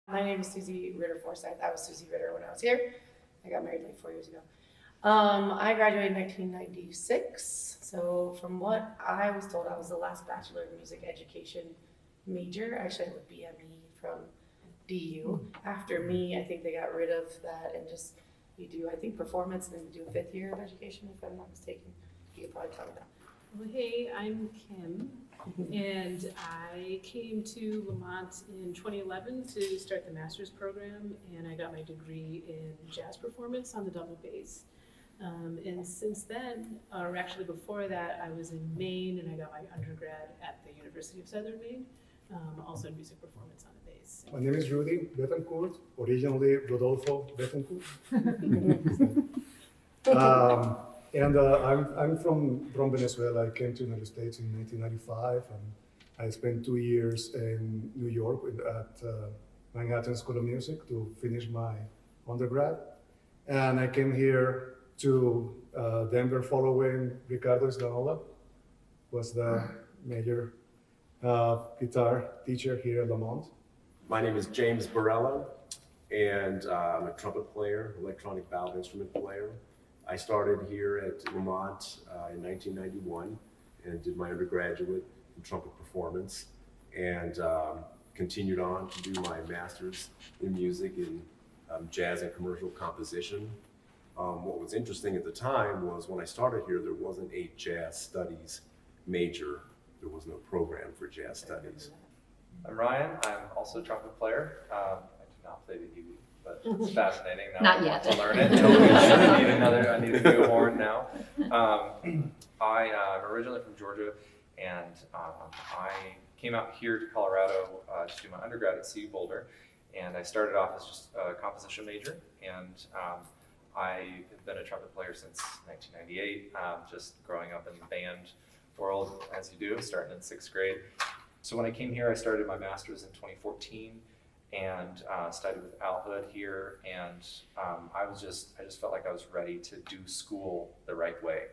My name is Ritter Forsyth. I was Susie Ritter when I was here. I got married like 4 years ago. I graduated in 1996. So from what I was told, I was the last Bachelor of Music Education major. Actually, I have a BME from DU. After me, I think they got rid of that and just you do, I think, performance and then you do a 5th year of education, if I'm not mistaken. You could probably tell me that. Well, hey, I'm Kim, and I came to Lamont in 2011 to start the master's program, and I got my degree in jazz performance on the double bass. And since then, or actually before that, I was in Maine, and I got my undergrad at the University of Southern Maine, also in music performance on the bass. My name is Rudy Betancourt, originally Rodolfo Betancourt. I'm from Venezuela. I came to the United States in 1995, and I spent 2 years in New York at Manhattan School of Music to finish my undergrad. And I came here to Denver following Ricardo Escanola, was the major guitar teacher here at Lamont. My name is James Barela, and I'm a trumpet player, electronic valve instrument player. I started here at Lamont in 1991 and did my undergraduate in trumpet performance, and continued on to do my master's in music in jazz and commercial composition. What was interesting at the time was when I started here, there wasn't a jazz studies major. There was no program for jazz studies. I'm Ryan. I'm also a trumpet player. I do not play the Huey, but it's fascinating. Now Not I yet. want to learn it. I need a new horn now. I'm originally from Georgia, and I came out here to Colorado to do my undergrad at CU Boulder, and I started off as just a composition major, and I have been a trumpet player since 1998, just growing up in the band world, as you do, starting in 6th grade. So when I came here, I started my master's in 2014 and studied with Al Hood here, and I just felt like I was ready to do school the right way.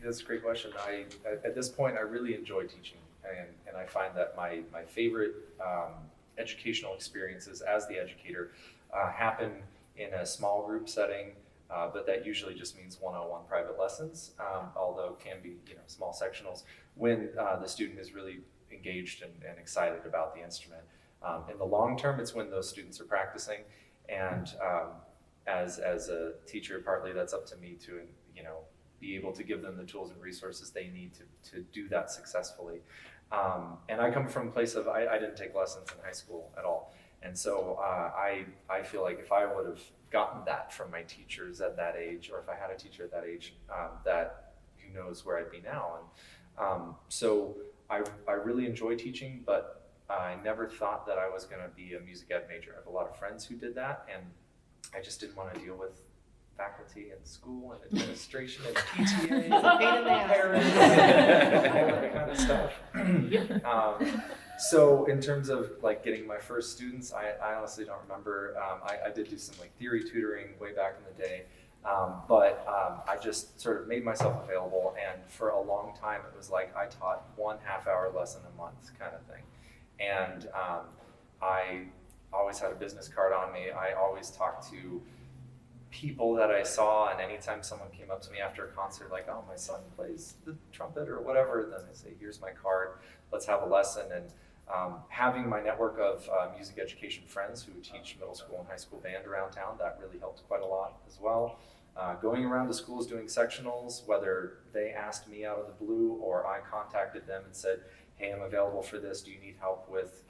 That's a great question. At this point, I really enjoy teaching, and I find that my favorite educational experiences as the educator happen in a small group setting, but that usually just means one-on-one private lessons, although can be small sectionals, when the student is really engaged and excited about the instrument. In the long term, it's when those students are practicing, and as a teacher, partly that's up to me to be able to give them the tools and resources they need to do that successfully. And I come from a place of, I didn't take lessons in high school at all. And so I feel like if I would have gotten that from my teachers at that age, or if I had a teacher at that age, that who knows where I'd be now. And so I really enjoy teaching, but I never thought that I was going to be a music ed major. I have a lot of friends who did that, and I just didn't want to deal with faculty and school and administration and PTA and parents and all that kind of stuff. So in terms of like getting my first students, I honestly don't remember. I did do some like theory tutoring way back in the day, but I just sort of made myself available, and for a long time it was like I taught 1 half-hour lesson a month kind of thing. And I always had a business card on me. I always talked to people that I saw, and anytime someone came up to me after a concert like, oh, my son plays the trumpet or whatever, then I say, here's my card, let's have a lesson. And having my network of music education friends who teach middle school and high school band around town, that really helped quite a lot as well. Going around to schools doing sectionals, whether they asked me out of the blue or I contacted them and said, hey, I'm available for this, do you need help with,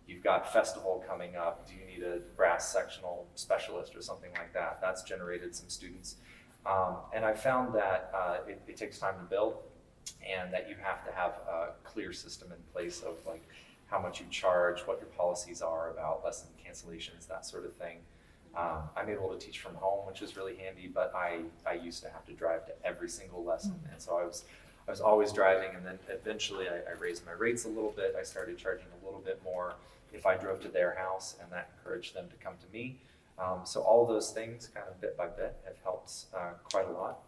you've got festival coming up, do you need a brass sectional specialist or something like that? That's generated some students. And I found that it takes time to build, and that you have to have a clear system in place of like how much you charge, what your policies are about lesson cancellations, that sort of thing. I'm able to teach from home, which is really handy, but I used to have to drive to every single lesson, and so I was always driving, and then eventually I raised my rates a little bit. I started charging a little bit more if I drove to their house, and that encouraged them to come to me. So all of those things kind of bit by bit have helped quite a lot.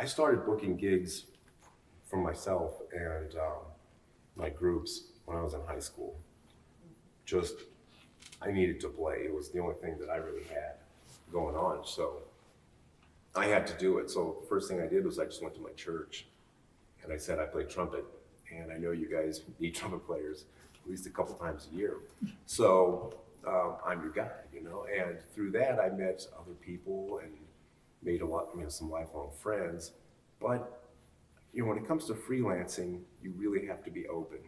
I started booking gigs for myself and my groups when I was in high school. Just, I needed to play. It was the only thing that I really had going on. So I had to do it. So the first thing I did was I just went to my church and I said, I play trumpet and I know you guys need trumpet players at least a couple times a year. So I'm your guy, you know, and through that I met other people and made a lot, you know, some lifelong friends. But, you know, when it comes to freelancing, you really have to be open.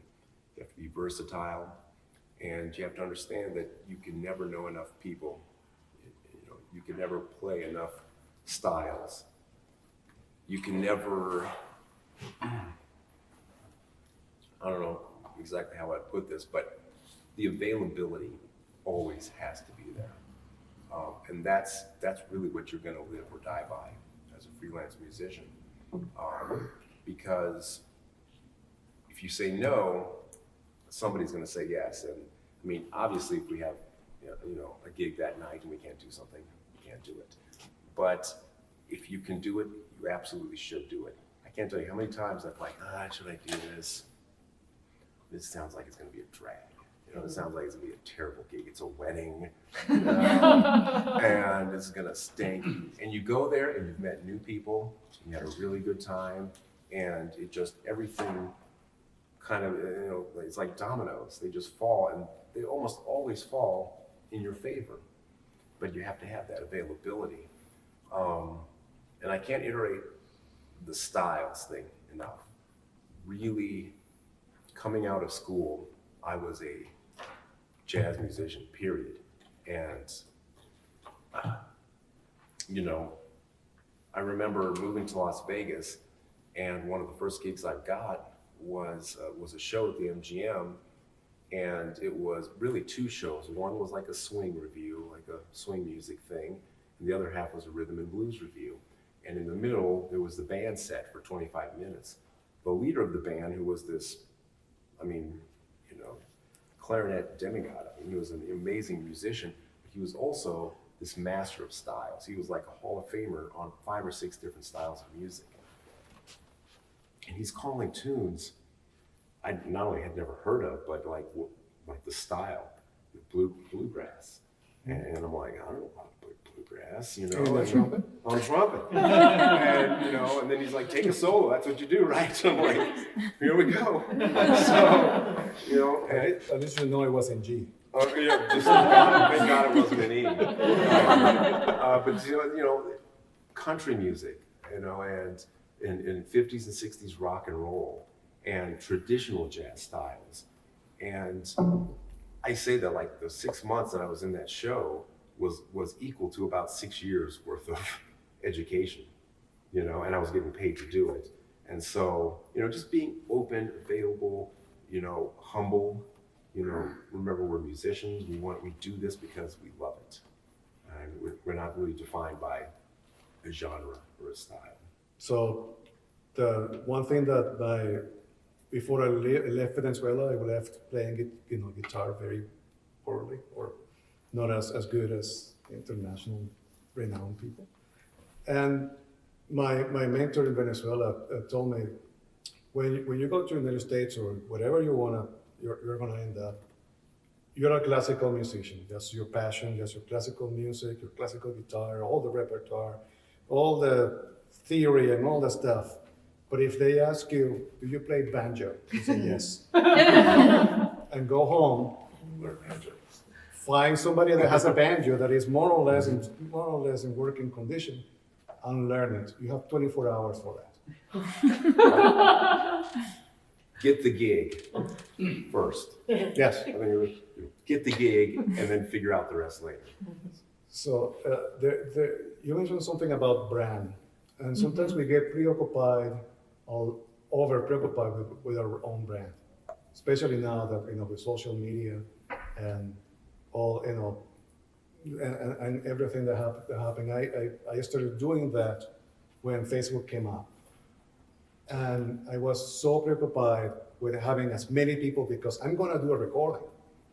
You have to be versatile, and you have to understand that you can never know enough people. You know, you can never play enough styles. You can never, I don't know exactly how I'd put this, but the availability always has to be there. And that's really what you're gonna live or die by as a freelance musician. Because if you say no, somebody's gonna say yes. And I mean, obviously if we have, you know, a gig that night and we can't do something, we can't do it. But if you can do it, you absolutely should do it. I can't tell you how many times I'm like, should I do this? This sounds like it's gonna be a drag. You know, it sounds like it's gonna be a terrible gig. It's a wedding, and it's gonna stink. And you go there and you've met new people, you had a really good time, and it just, everything kind of, you know, it's like dominoes. They just fall, and they almost always fall in your favor. But you have to have that availability. And I can't iterate the styles thing enough. Really, coming out of school, I was a jazz musician, period. And, you know, I remember moving to Las Vegas, and one of the first gigs I got was a show at the MGM, and it was really two shows. One was like a swing review, like a swing music thing, and the other half was a rhythm and blues review. And in the middle, there was the band set for 25 minutes. The leader of the band, who was this, I mean, you know, clarinet demigod. I mean, he was an amazing musician, but he was also this master of styles. He was like a Hall of Famer on 5 or 6 different styles of music. And he's calling tunes I not only had never heard of, but like the style, the bluegrass. And I'm like, I don't know how to play bluegrass, you know. On trumpet? On trumpet. And, you know, and then he's like, take a solo, that's what you do, right? So I'm like, here we go. So, you know. And At least you know it was in G. yeah, just thank God it wasn't an E. But, you know, country music, you know, and in 50s and 60s rock and roll, and traditional jazz styles. And I say that like the 6 months that I was in that show was equal to about 6 years worth of education, you know, and I was getting paid to do it. And so, you know, just being open, available, you know, humble, you know, remember we're musicians, we do this because we love it. And we're not really defined by a genre or a style. So the one thing that before I left Venezuela, I left playing guitar very poorly, or not as good as international renowned people. And my mentor in Venezuela told me, when you go to the United States or whatever you're gonna end up, you're a classical musician. That's your passion. That's your classical music, your classical guitar, all the repertoire, all the theory and all the stuff. But if they ask you, do you play banjo? You say yes. And go home, learn banjo. Find somebody that has a banjo that is more or less in working condition, and learn it. You have 24 hours for that. Get the gig first. Yes. I mean, get the gig and then figure out the rest later. So you mentioned something about brand, and sometimes we get preoccupied, or over preoccupied with our own brand, especially now that with social media and all and everything that happened. I started doing that when Facebook came up, and I was so preoccupied with having as many people, because I'm going to do a recording,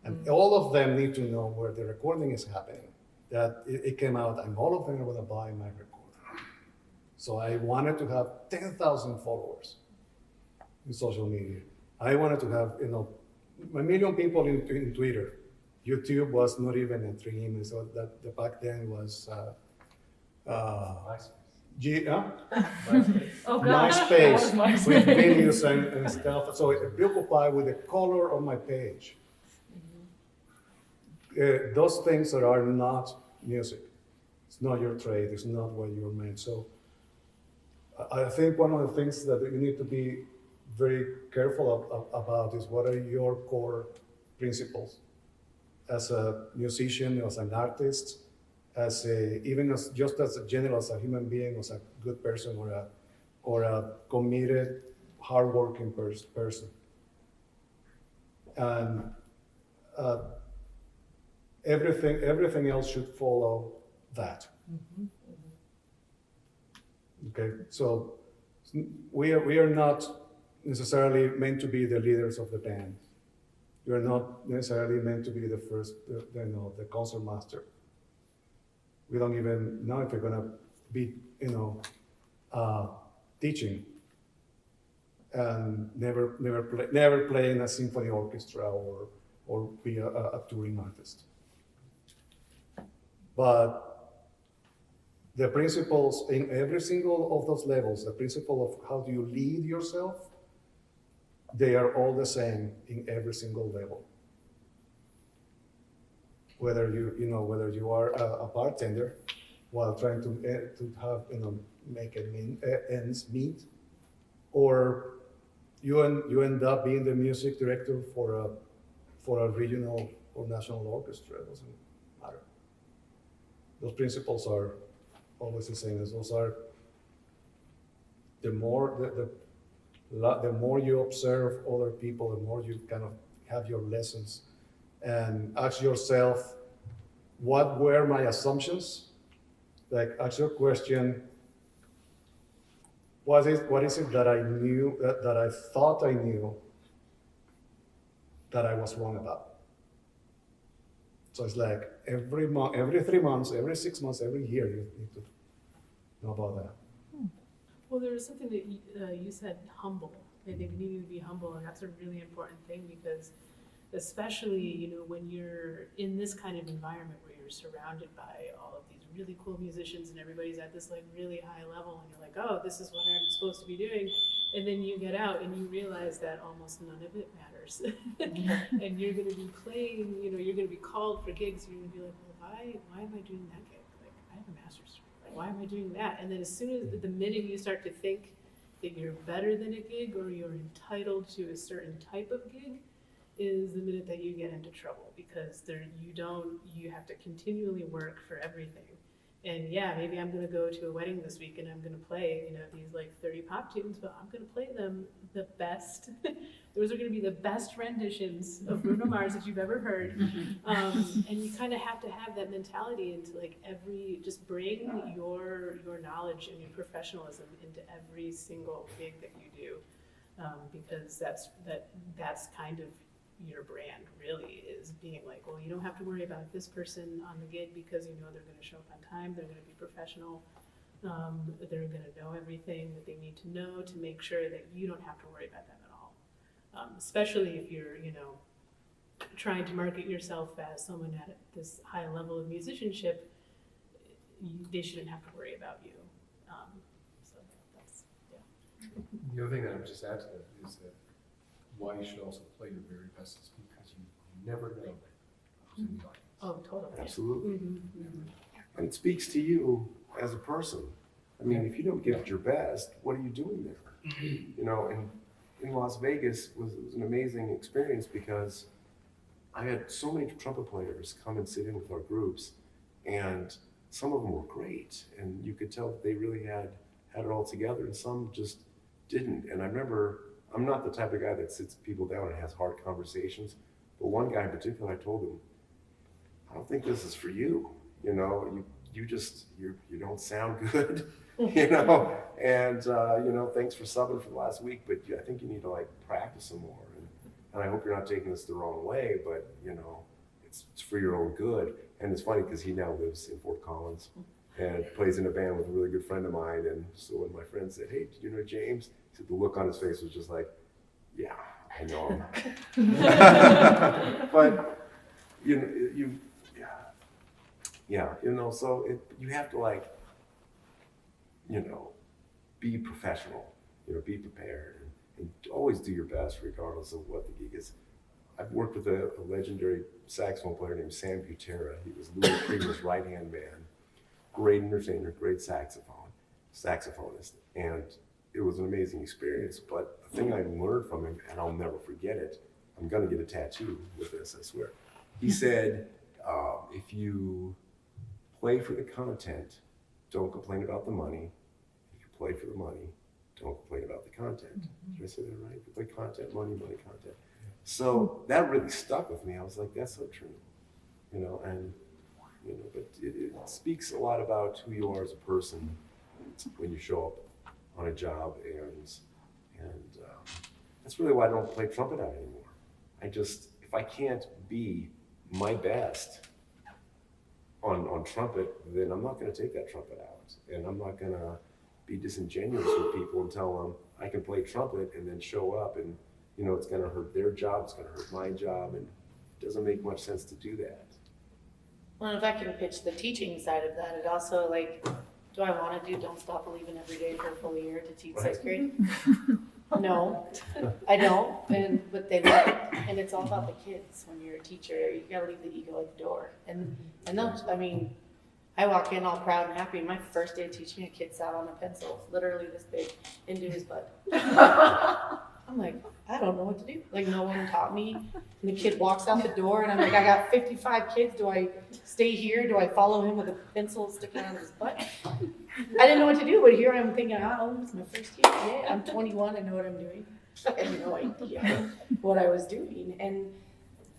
and all of them need to know where the recording is happening, that it came out, and all of them are going to buy my recording. So I wanted to have 10,000 followers in social media. I wanted to have, 1 million people in Twitter. YouTube was not even a dream, so that back then was Oh, gosh. MySpace That was with MySpace. videos and stuff. So preoccupied with the color of my page. Those things that are not music. It's not your trade. It's not what you're made. So I think one of the things that you need to be very careful about is what are your core principles as a musician, as an artist, even as just as a general, as a human being, as a good person, or a committed, hardworking person. And everything else should follow that. Okay, so we are not necessarily meant to be the leaders of the band. We are not necessarily meant to be the first, the concert master. We don't even know if we're gonna be, teaching and never play in a symphony orchestra or be a touring artist. But the principles in every single of those levels, the principle of how do you lead yourself, they are all the same in every single level. Whether you are a bartender while trying to have make ends meet, or you end up being the music director for a regional or national orchestra. It doesn't matter. Those principles are always the same. As those are the more you observe other people, the more you kind of have your lessons and ask yourself, what were my assumptions? Like, ask your question, what is it that I knew, that I thought I knew, that I was wrong about? So it's like every 3 months, every 6 months, every year, you need to know about that. Well, there was something that you said, humble. I think we need to be humble, and that's a really important thing because especially, when you're in this kind of environment where you're surrounded by all of these really cool musicians and everybody's at this like really high level and you're like, oh, this is what I'm supposed to be doing. And then you get out and you realize that almost none of it matters. And you're going to be playing, you're going to be called for gigs. And you're going to be like, well, why am I doing that gig? Like, I have a master's degree. Like, why am I doing that? And then as soon as the minute you start to think that you're better than a gig or you're entitled to a certain type of gig, is the minute that you get into trouble because you have to continually work for everything. And yeah, maybe I'm going to go to a wedding this week and I'm going to play, these like 30 pop tunes, but I'm going to play them the best. Those are going to be the best renditions of Bruno Mars that you've ever heard. And you kind of have to have that mentality into like just bring your knowledge and your professionalism into every single gig that you do. Because that's kind of your brand really is being like, well, you don't have to worry about this person on the gig because they're going to show up on time, they're going to be professional, they're going to know everything that they need to know to make sure that you don't have to worry about them at all. Especially if you're, trying to market yourself as someone at this high level of musicianship, they shouldn't have to worry about you. So that's, yeah. The other thing that I would just add to that is that why you should also play your very best is because you never know who's in the audience. Oh, totally. Absolutely. Mm-hmm. And it speaks to you as a person. I mean, if you don't give it your best, what are you doing there? And in Las Vegas was an amazing experience because I had so many trumpet players come and sit in with our groups, and some of them were great, and you could tell that they really had it all together, and some just didn't. And I remember, I'm not the type of guy that sits people down and has hard conversations, but one guy in particular, I told him, I don't think this is for you. You don't sound good, and thanks for subbing for the last week, but I think you need to practice some more. And I hope you're not taking this the wrong way, but it's for your own good. And it's funny because he now lives in Fort Collins, and plays in a band with a really good friend of mine. And so when my friend said, "Hey, did you know James?" He said the look on his face was just like, "Yeah, I know him." But so you have to be professional, be prepared, and always do your best regardless of what the gig is. I've worked with a legendary saxophone player named Sam Butera. He was Louis Primo's right-hand man, great entertainer, great saxophonist, and it was an amazing experience. But the thing I learned from him, and I'll never forget it, I'm gonna get a tattoo with this, I swear. He said, if you play for the content, don't complain about the money. If you play for the money, don't complain about the content. Did I say that right? If you play content, money, content. So that really stuck with me. I was like, that's so true, but it speaks a lot about who you are as a person when you show up on a job, and that's really why I don't play trumpet out anymore. If I can't be my best on trumpet, then I'm not going to take that trumpet out, and I'm not going to be disingenuous with people and tell them I can play trumpet and then show up and it's going to hurt their job, it's going to hurt my job, and it doesn't make much sense to do that. Well, if I can pitch the teaching side of that, it also do I want to do Don't Stop Believing every day for a full year to teach sixth grade? No, I don't, but they love it, and it's all about the kids. When you're a teacher, you gotta leave the ego at the door, and those, I walk in all proud and happy. My first day of teaching, a kid sat on a pencil, literally this big, into his butt. I'm like, I don't know what to do. No one taught me. And the kid walks out the door, and I'm like, I got 55 kids. Do I stay here? Do I follow him with a pencil sticking out of his butt? I didn't know what to do, but here I'm thinking, it's my first year. Yeah, I'm 21. I know what I'm doing. I had no idea what I was doing. And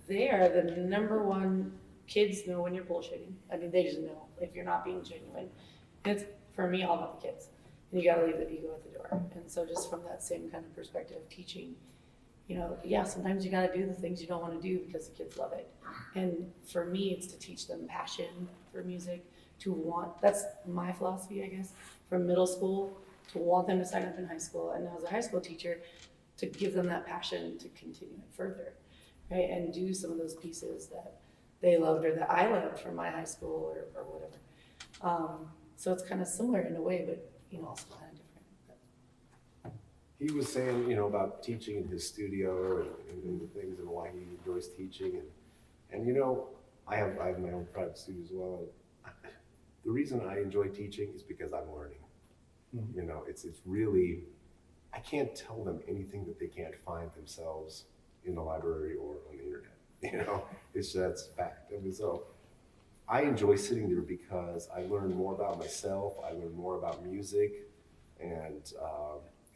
they are the number one. Kids know when you're bullshitting. They just know if you're not being genuine. And it's, for me, all about the kids. And you got to leave the ego at the door. And so just from that same kind of perspective of teaching, sometimes you got to do the things you don't want to do because the kids love it. And for me, it's to teach them passion for music, that's my philosophy, I guess, from middle school to want them to sign up in high school. And as a high school teacher, to give them that passion to continue it further, right? And do some of those pieces that they loved or that I loved from my high school or whatever. So it's kind of similar in a way, but also kind of different. He was saying, about teaching in his studio and the things and why he enjoys teaching, and I have my own private studio as well. The reason I enjoy teaching is because I'm learning. Mm-hmm. It's really, I can't tell them anything that they can't find themselves in the library or on the internet. That's fact. So I enjoy sitting there because I learn more about myself. I learn more about music, and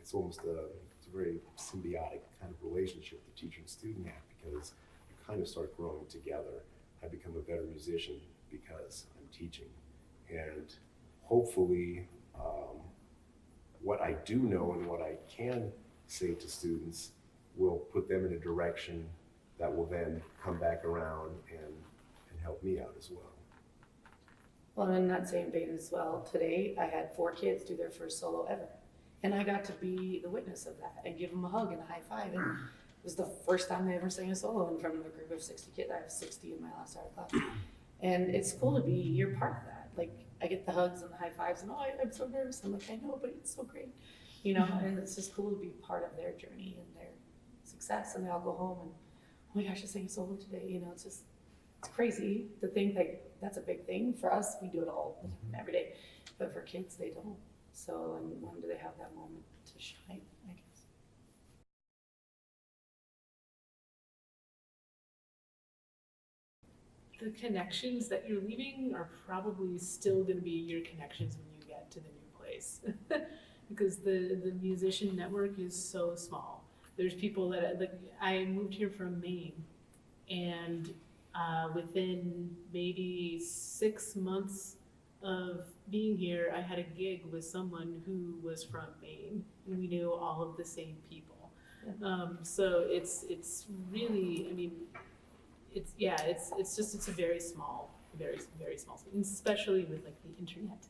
it's almost it's a very symbiotic kind of relationship the teacher and student have, because you kind of start growing together. I become a better musician because I'm teaching, and hopefully what I do know and what I can say to students will put them in a direction that will then come back around and help me out as well. Well, in that same vein as well, today I had 4 kids do their first solo ever. And I got to be the witness of that and give them a hug and a high five. And it was the first time they ever sang a solo in front of a group of 60 kids. I have 60 in my last hour class. And it's cool to be, you're part of that. I get the hugs and the high fives and, I'm so nervous. I'm like, I know, but it's so great. And it's just cool to be part of their journey and their success. And they all go home and, oh my gosh, I sang a solo today. It's crazy to think that's a big thing. For us, we do it all every day. But for kids, they don't. So, and when do they have that moment to shine, I guess? The connections that you're leaving are probably still going to be your connections when you get to the new place. Because the musician network is so small. There's people that, I moved here from Maine, and within maybe 6 months of being here, I had a gig with someone who was from Maine, and we knew all of the same people. Yeah. So it's really, it's a very small very, very small, especially with like the internet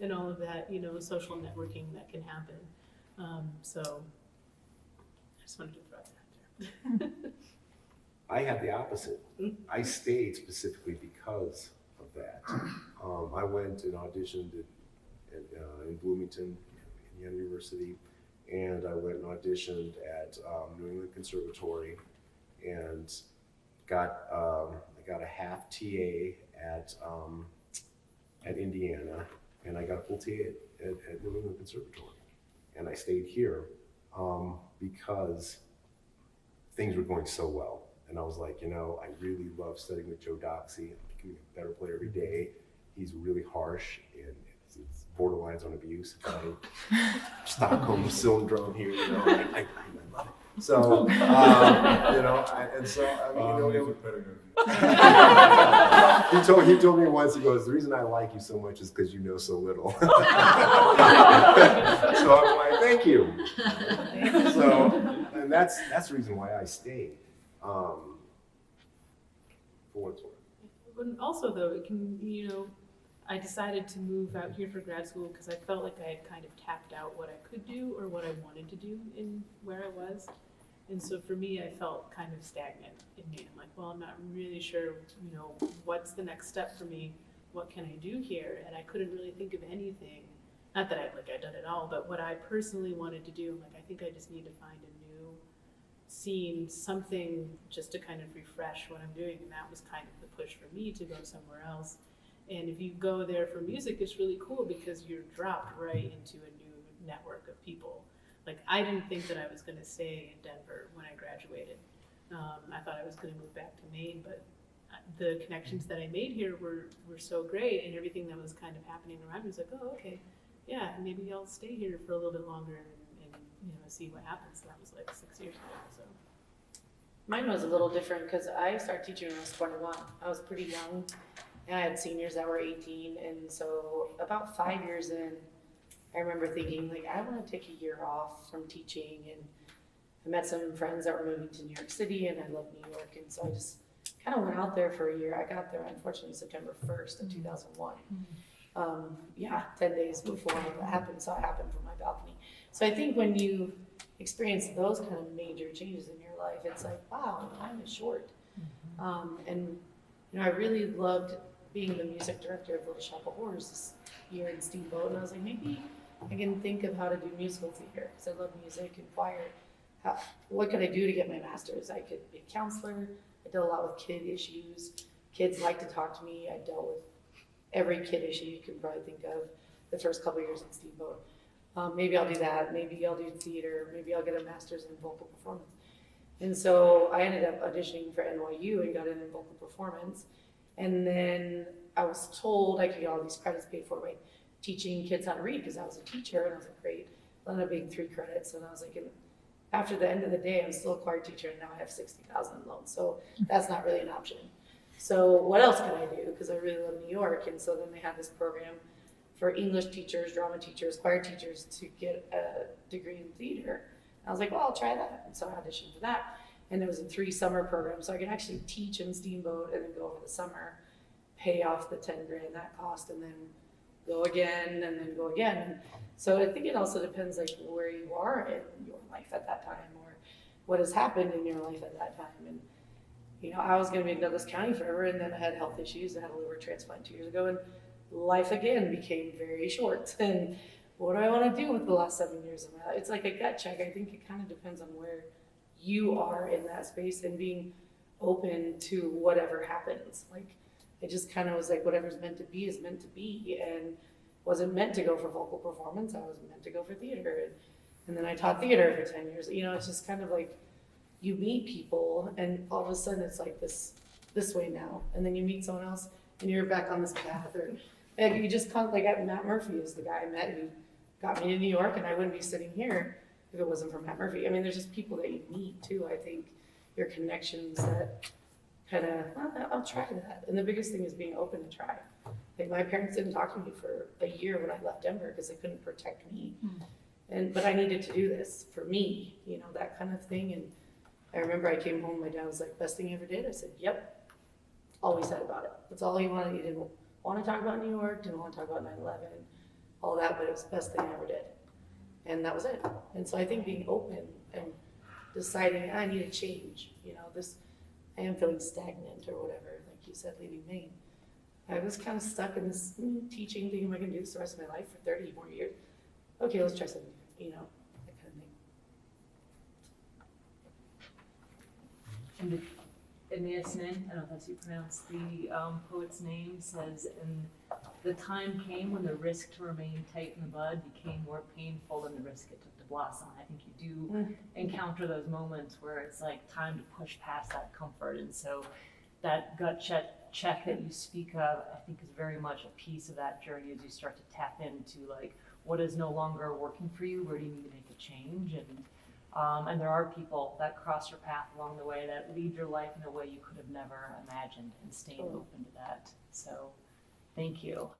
and all of that, you know, social networking that can happen. So I just wanted to throw that out there. I had the opposite. I stayed specifically because of that. I went and auditioned in Bloomington, Indiana University, and I went and auditioned at New England Conservatory, and I got a half TA at Indiana, and I got a full TA at New England Conservatory, and I stayed here because things were going so well. And I was like, you know, I really love studying with Joe Doxey. I'm becoming a better player every day. He's really harsh and it's borderlines on abuse. Stockholm syndrome here, you know. I love it. So, you know, and so I mean, you know, he told me once. He goes, "The reason I like you so much is because you know so little." So I'm like, "Thank you." So, and that's the reason why I stayed. For what it's worth. But also though, it can, you know, I decided to move out here for grad school because I felt like I had kind of tapped out what I could do or what I wanted to do in where I was. And so for me, I felt kind of stagnant in me. I'm like, well, I'm not really sure, you know, what's the next step for me? What can I do here? And I couldn't really think of anything. Not that I'd done it all, but what I personally wanted to do, I'm like, I think I just need to find a new scene, something just to kind of refresh what I'm doing. And that was kind of the push for me to go somewhere else. And if you go there for music, it's really cool because you're dropped right into a new network of people. Like, I didn't think that I was going to stay in Denver when I graduated. I thought I was going to move back to Maine, but the connections that I made here were so great, and everything that was kind of happening around me was like, oh, okay, yeah, maybe I'll stay here for a little bit longer and you know, see what happens. That was like 6 years ago. So Mine was a little different because I started teaching when I was 21. I was pretty young, and I had seniors that were 18, and so about 5 years in, I remember thinking, like, I want to take a year off from teaching, and I met some friends that were moving to New York City, and I love New York, and so I just kind of went out there for a year. I got there, unfortunately, September 1st of 2001. 10 days before that happened, so it happened from my balcony. So I think when you experience those kind of major changes in your life, it's like, wow, time is short. And you know, I really loved being the music director of Little Shop of Horrors this year in Steamboat, and I was like, maybe I can think of how to do musical theater, because I love music and choir. What could I do to get my master's? I could be a counselor. I dealt a lot with kid issues. Kids like to talk to me. I dealt with every kid issue you can probably think of the first couple of years in Steamboat. Maybe I'll do that. Maybe I'll do theater. Maybe I'll get a master's in vocal performance. And so I ended up auditioning for NYU and got in vocal performance. And then I was told I could get all these credits paid for by teaching kids how to read, because I was a teacher, and I was like, great. I ended up being 3 credits, and I was like, and after the end of the day, I'm still a choir teacher, and now I have $60,000 in loans, so that's not really an option. So what else can I do? Because I really love New York, and so then they had this program for English teachers, drama teachers, choir teachers to get a degree in theater. And I was like, well, I'll try that. And so I auditioned for that, and it was a 3-summer program, so I could actually teach in Steamboat and then go over the summer, pay off the $10,000 that cost, and then go again, and then go again. And so I think it also depends like where you are in your life at that time, or what has happened in your life at that time. And you know, I was going to be in Douglas County forever, and then I had health issues. I had a liver transplant 2 years ago, and life again became very short. And what do I want to do with the last 7 years of my life? It's like a gut check. I think it kind of depends on where you are in that space and being open to whatever happens. Like, it just kind of was like, whatever's meant to be is meant to be, and wasn't meant to go for vocal performance. I was meant to go for theater. And then I taught theater for 10 years. You know, it's just kind of like you meet people, and all of a sudden it's like this way now. And then you meet someone else, and you're back on this path. Or like, you just kind of like, Matt Murphy is the guy I met who got me to New York, and I wouldn't be sitting here if it wasn't for Matt Murphy. I mean, there's just people that you meet too. I think your connections that kind of, well, I'll try that. And the biggest thing is being open to try. Like, my parents didn't talk to me for a year when I left Denver because they couldn't protect me. But I needed to do this for me, you know, that kind of thing. And I remember I came home, my dad was like, best thing you ever did? I said, yep. all we said about it. That's all he wanted. He didn't want to talk about New York, didn't want to talk about 9/11, all that, but it was the best thing I ever did. And that was it. And so I think being open and deciding I need a change, you know, I am feeling stagnant or whatever, like you said, leaving Maine. I was kind of stuck in this teaching thing. Am I going to do this the rest of my life for 30 more years? Okay, let's try something different, you know, that kind of thing. And Nin, I don't know if you pronounce the poet's name, says, and the time came when the risk to remain tight in the bud became more painful than the risk it took to blossom. I think you do encounter those moments where it's like time to push past that comfort. And so that gut check that you speak of, I think is very much a piece of that journey as you start to tap into like, what is no longer working for you? Where do you need to make a change? And there are people that cross your path along the way that lead your life in a way you could have never imagined, and staying open to that. So thank you.